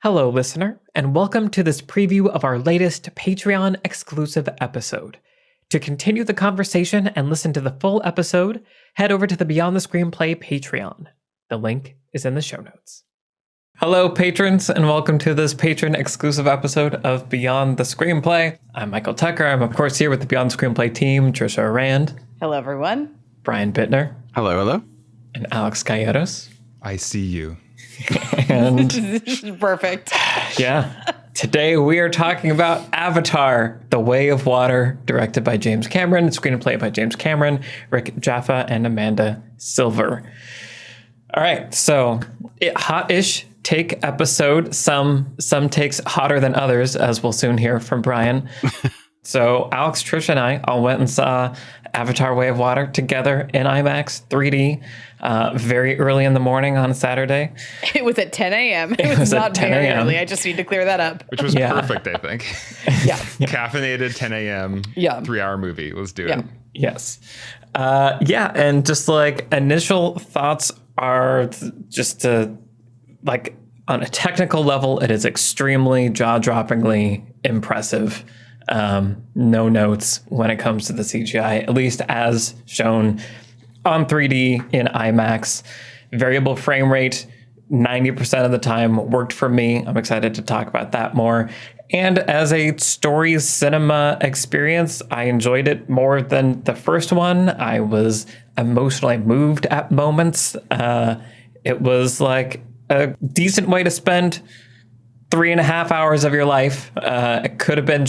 Hello, listener, and welcome to this preview of our latest Patreon-exclusive episode. To continue the conversation and listen to the full episode, head over to the Beyond the Screenplay Patreon. The link is in the show notes. Hello, patrons, and welcome to this patron-exclusive episode of Beyond the Screenplay. I'm Michael Tucker. I'm, of course, here with the Beyond the Screenplay team, Trisha Rand. Hello, everyone. Brian Bittner. Hello, hello. And Alex Calleros. I see you. And This is perfect. yeah, today we are talking about Avatar, The Way of Water, directed by James Cameron, screenplay by James Cameron, Rick Jaffa, and Amanda Silver. All right, so hot-ish take episode. Some takes hotter than others, as we'll soon hear from Brian. So Alex, Trish, and I all went and saw Avatar Way of Water together in IMAX 3D very early in the morning on a Saturday. It was at 10 a.m. It was not very early. I just need to clear that up. Which was perfect, I think. Yeah. Caffeinated 10 a.m. 3-hour movie. Let's do it. Yes. And just like initial thoughts are just to like on a technical level, it is extremely jaw-droppingly impressive. No notes when it comes to the CGI, at least as shown on 3D in IMAX. Variable frame rate, 90% of the time worked for me. I'm excited to talk about that more. And as a story cinema experience, I enjoyed it more than the first one. I was emotionally moved at moments. It was like a decent way to spend 3.5 hours of your life. It could have been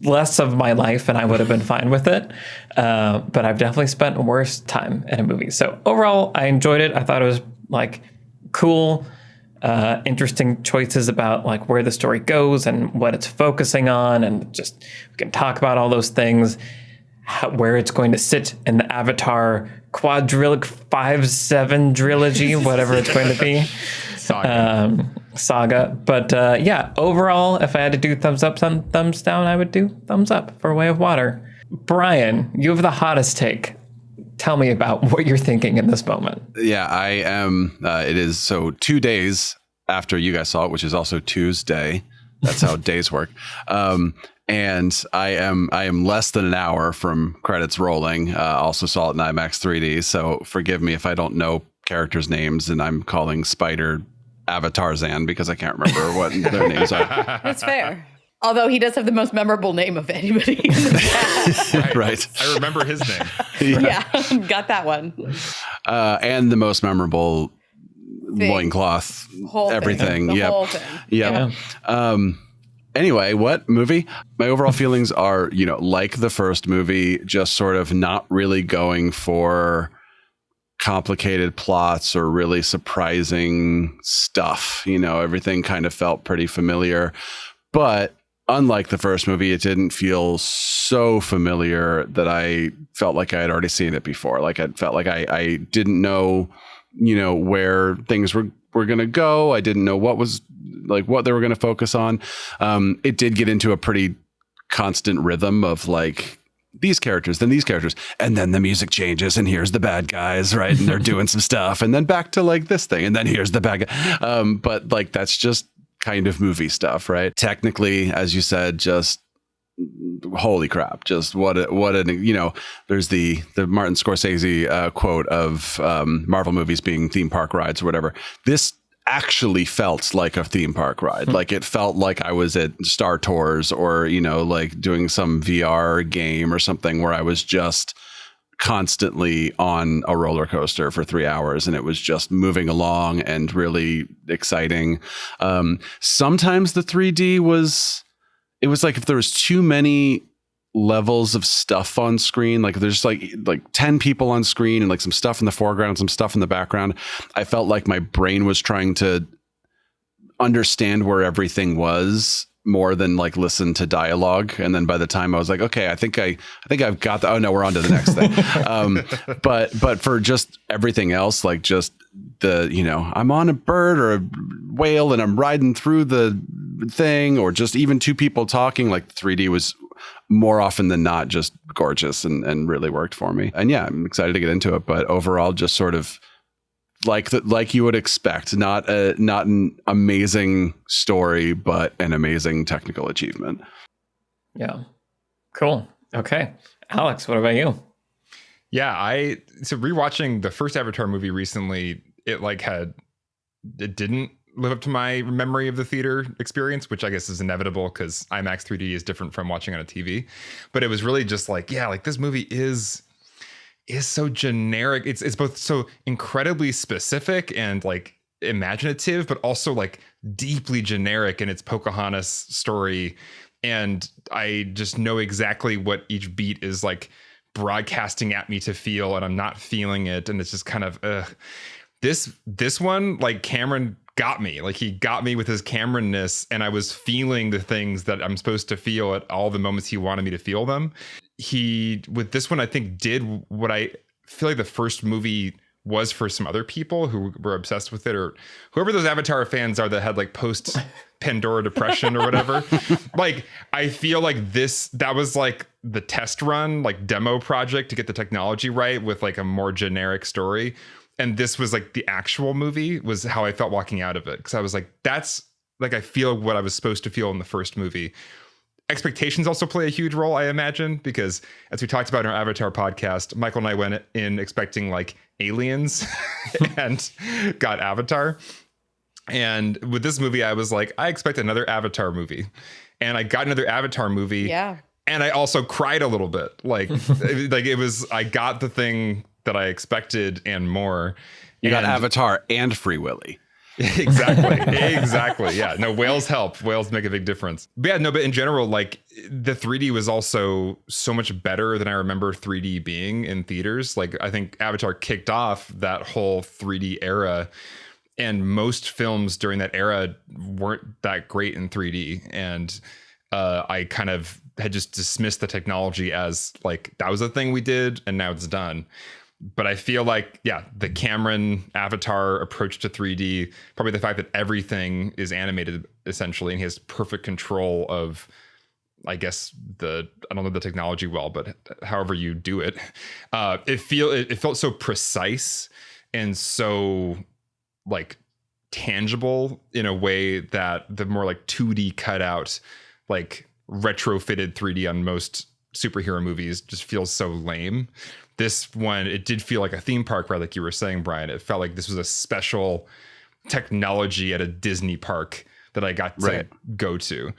less of my life and I would have been fine with it. But I've definitely spent worse time in a movie. So overall, I enjoyed it. I thought it was like cool, interesting choices about like where the story goes and what it's focusing on. And just we can talk about all those things, where it's going to sit in the Avatar quadrilogy, 5-7 trilogy, whatever it's going to be. Saga. But overall, if I had to do thumbs up, thumbs down, I would do thumbs up for Way of Water. Brian, you have the hottest take. Tell me about what you're thinking in this moment. Yeah, I am. It is so 2 days after you guys saw it, which is also Tuesday. That's how days work. And I am less than an hour from credits rolling. Also saw it in IMAX 3D. So forgive me if I don't know characters' names and I'm calling Spider Avatarzan because I can't remember what their names are. That's fair. Although he does have the most memorable name of anybody in the cast. Right. I remember his name. Yeah, got that one. And the most memorable loincloth, Whole everything. Thing. The Yep. whole thing. Yep. Yeah. Anyway, what movie? My overall feelings are, like the first movie, just sort of not really going for complicated plots or really surprising stuff. Everything kind of felt pretty familiar. But unlike the first movie, it didn't feel so familiar that I felt like I had already seen it before. Like I felt like I didn't know, where things were going to go. I didn't know what they were going to focus on. It did get into a pretty constant rhythm of like these characters, then these characters, and then the music changes and here's the bad guys, right? And they're doing some stuff and then back to like this thing and then here's the bad guy. But like, that's just kind of movie stuff, right? Technically, as you said, just holy crap. Just there's the Martin Scorsese quote of Marvel movies being theme park rides or whatever. This actually felt like a theme park ride. Like it felt like I was at Star Tours or, like doing some VR game or something where I was just constantly on a roller coaster for 3 hours and it was just moving along and really exciting. Sometimes the 3D was like if there was too many levels of stuff on screen, like there's like 10 people on screen and like some stuff in the foreground, some stuff in the background. I felt like my brain was trying to understand where everything was more than like listen to dialogue. And then by the time I was like, okay, I think I've got the, oh no, we're on to the next thing. But for just everything else, like just the, I'm on a bird or a whale and I'm riding through the thing, or just even two people talking, like 3D was more often than not just gorgeous and really worked for me. And yeah, I'm excited to get into it, but overall just sort of like you would expect, not an amazing story, but an amazing technical achievement. Yeah. Cool. Okay. Alex, what about you? Yeah, so rewatching the first Avatar movie recently, it didn't live up to my memory of the theater experience, which I guess is inevitable because IMAX 3D is different from watching on a TV. But it was really just like, yeah, like this movie is so generic. It's both so incredibly specific and like imaginative, but also like deeply generic in its Pocahontas story. And I just know exactly what each beat is like broadcasting at me to feel, and I'm not feeling it. And it's just kind of this one, like Cameron got me. Like he got me with his Cameronness, and I was feeling the things that I'm supposed to feel at all the moments he wanted me to feel them. He, with this one, I think did what I feel like the first movie was for some other people who were obsessed with it, or whoever those Avatar fans are that had like post Pandora depression or whatever. Like, I feel like that was like the test run, like demo project to get the technology right with like a more generic story. And this was like the actual movie, was how I felt walking out of it. Cause I was like, that's like, I feel what I was supposed to feel in the first movie. Expectations also play a huge role, I imagine, because as we talked about in our Avatar podcast, Michael and I went in expecting like aliens and got Avatar. And with this movie, I was like, I expect another Avatar movie. And I got another Avatar movie. Yeah. And I also cried a little bit. Like, I got the thing that I expected and more. You got Avatar and Free Willy. Exactly. Yeah. No, whales help. Whales make a big difference. But yeah, no, but in general, like the 3D was also so much better than I remember 3D being in theaters. Like I think Avatar kicked off that whole 3D era, and most films during that era weren't that great in 3D. And I kind of had just dismissed the technology as like, that was a thing we did and now it's done. But I feel like, yeah, the Cameron Avatar approach to 3D, probably the fact that everything is animated essentially, and he has perfect control of, I guess, I don't know the technology well, but however you do it, it felt so precise and so like tangible in a way that the more like 2D cutout, like retrofitted 3D on most superhero movies just feels so lame. This one, it did feel like a theme park, right? Like you were saying, Brian, it felt like this was a special technology at a Disney park that I got to go to.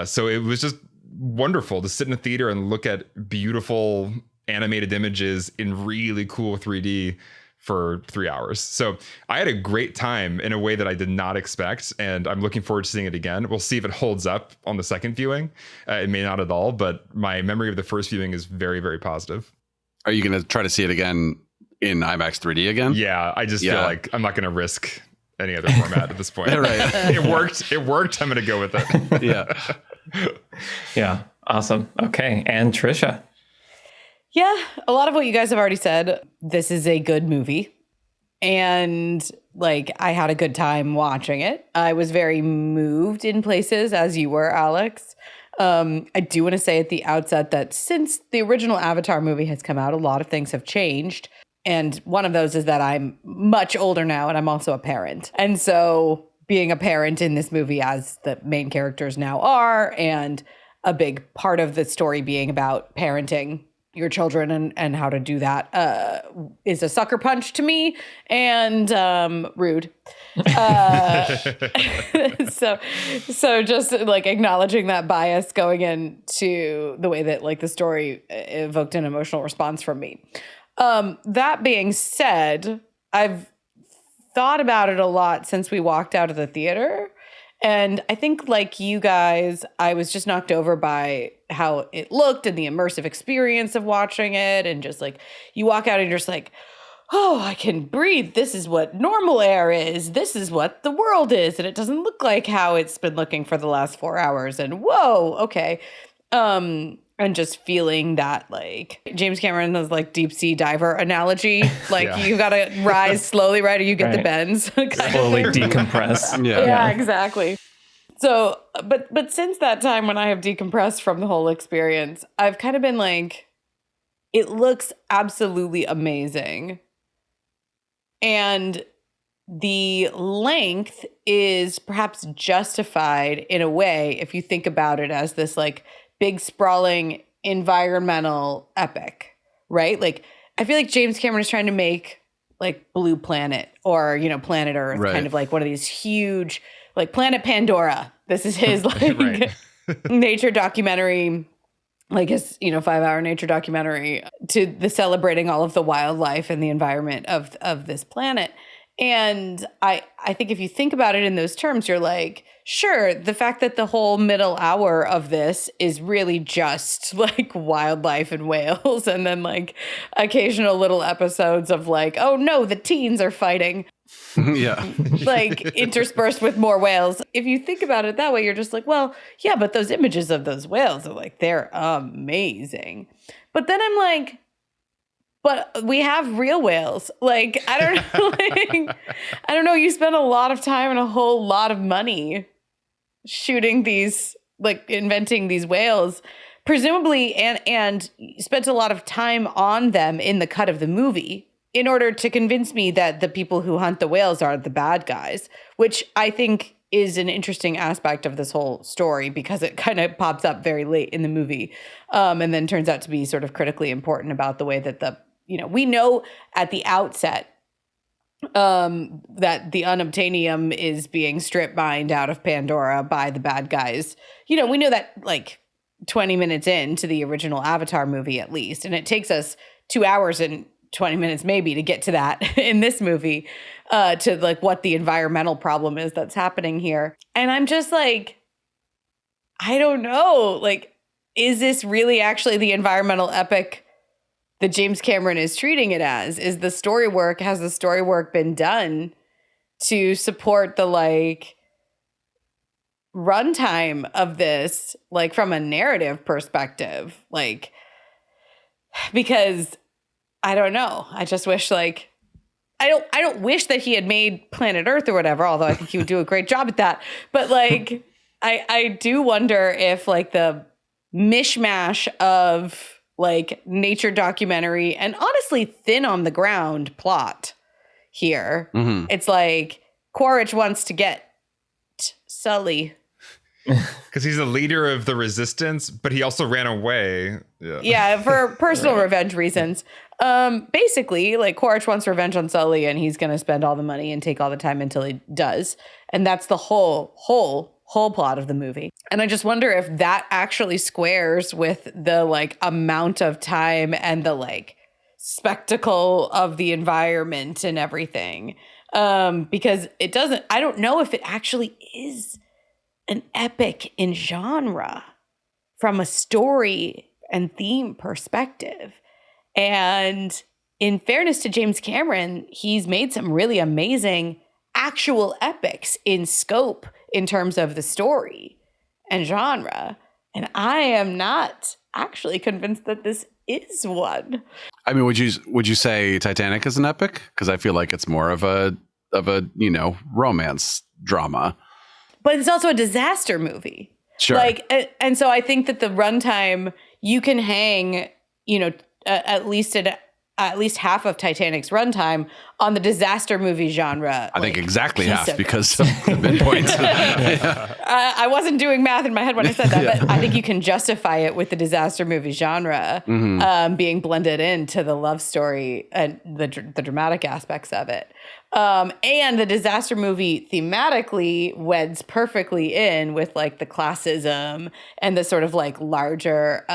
So it was just wonderful to sit in a theater and look at beautiful animated images in really cool 3D for 3 hours. So I had a great time in a way that I did not expect, and I'm looking forward to seeing it again. We'll see if it holds up on the second viewing. It may not at all, but my memory of the first viewing is very, very positive. Are you going to try to see it again in IMAX 3D again? Yeah, I just feel like I'm not going to risk any other format at this point. Right. It worked. I'm going to go with it. Yeah. Yeah. Awesome. Okay. And Trisha. Yeah, a lot of what you guys have already said. This is a good movie. And like, I had a good time watching it. I was very moved in places, as you were, Alex. I do want to say at the outset that since the original Avatar movie has come out, a lot of things have changed. And one of those is that I'm much older now and I'm also a parent. And so being a parent in this movie, as the main characters now are, and a big part of the story being about parenting your children and how to do that is a sucker punch to me and rude. So just like acknowledging that bias going into the way that like the story evoked an emotional response from me. That being said, I've thought about it a lot since we walked out of the theater. And I think like you guys, I was just knocked over by how it looked and the immersive experience of watching it. And just like you walk out and you're just like, oh, I can breathe. This is what normal air is. This is what the world is. And it doesn't look like how it's been looking for the last 4 hours. And whoa, okay. And just feeling that like James Cameron's like deep sea diver analogy, like you got to rise slowly, right? Or you get the bends. Slowly decompress. Yeah, exactly. So, but since that time when I have decompressed from the whole experience, I've kind of been like, it looks absolutely amazing. And the length is perhaps justified in a way if you think about it as this like big sprawling environmental epic, right? Like I feel like James Cameron is trying to make like Blue Planet or, you know, Planet Earth, kind of like one of these huge, like Planet Pandora. This is his like nature documentary, like his, you know, 5-hour nature documentary to the celebrating all of the wildlife and the environment of this planet. And I think if you think about it in those terms, you're like, sure, the fact that the whole middle hour of this is really just like wildlife and whales, and then like occasional little episodes of like, oh no, the teens are fighting. Yeah. Like interspersed with more whales. If you think about it that way, you're just like, well, yeah, but those images of those whales are like, they're amazing. But then I'm like, but we have real whales. Like, I don't know. Like, I don't know. You spend a lot of time and a whole lot of money shooting these, like inventing these whales, presumably, and spent a lot of time on them in the cut of the movie in order to convince me that the people who hunt the whales are the bad guys, which I think is an interesting aspect of this whole story because it kind of pops up very late in the movie, and then turns out to be sort of critically important about the way that we know at the outset that the unobtainium is being strip mined out of Pandora by the bad guys. You know, we know that like 20 minutes into the original Avatar movie at least, and it takes us 2 hours and 20 minutes maybe to get to that in this movie, to like what the environmental problem is that's happening here. And I'm just like, I don't know, like, is this really actually the environmental epic that James Cameron is treating it as? Has the story work been done to support the like runtime of this, like from a narrative perspective? Like, because I don't know. I just wish like, I don't wish that he had made Planet Earth or whatever, although I think he would do a great job at that. But like, I do wonder if like the mishmash of like nature documentary and honestly thin on the ground plot here. Mm-hmm. It's like Quaritch wants to get Sully. Because he's the leader of the resistance, but he also ran away. Yeah, for personal revenge reasons. Basically, like Quaritch wants revenge on Sully and he's going to spend all the money and take all the time until he does. And that's the whole plot of the movie. And I just wonder if that actually squares with the like amount of time and the like spectacle of the environment and everything. Because it doesn't, I don't know if it actually is an epic in genre from a story and theme perspective. And in fairness to James Cameron, he's made some really amazing actual epics in scope in terms of the story and genre. And I am not actually convinced that this is one. I mean, would you say Titanic is an epic? Because I feel like it's more of a romance drama. But it's also a disaster movie. Sure. Like, and so I think that the runtime, you can hang, at least half of Titanic's runtime on the disaster movie genre. I think exactly half because of the midpoint. I wasn't doing math in my head when I said that, but I think you can justify it with the disaster movie genre being blended into the love story and the dramatic aspects of it. And the disaster movie thematically weds perfectly in with like the classism and the sort of like larger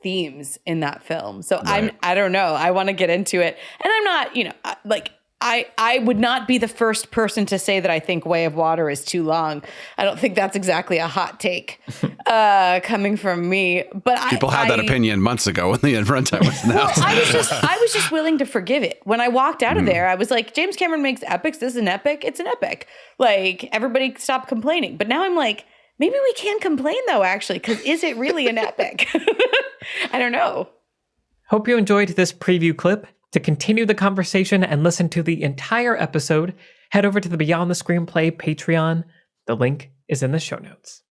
themes in that film. So right. I don't know. I want to get into it. And I'm not, I would not be the first person to say that I think Way of Water is too long. I don't think that's exactly a hot take coming from me. But people had that opinion months ago when the runtime was announced. Well, I was just willing to forgive it. When I walked out of there, I was like, James Cameron makes epics. This is an epic. It's an epic. Like, everybody stop complaining. But now I'm like, maybe we can complain though, actually, because is it really an epic? I don't know. Hope you enjoyed this preview clip. To continue the conversation and listen to the entire episode, head over to the Beyond the Screenplay Patreon. The link is in the show notes.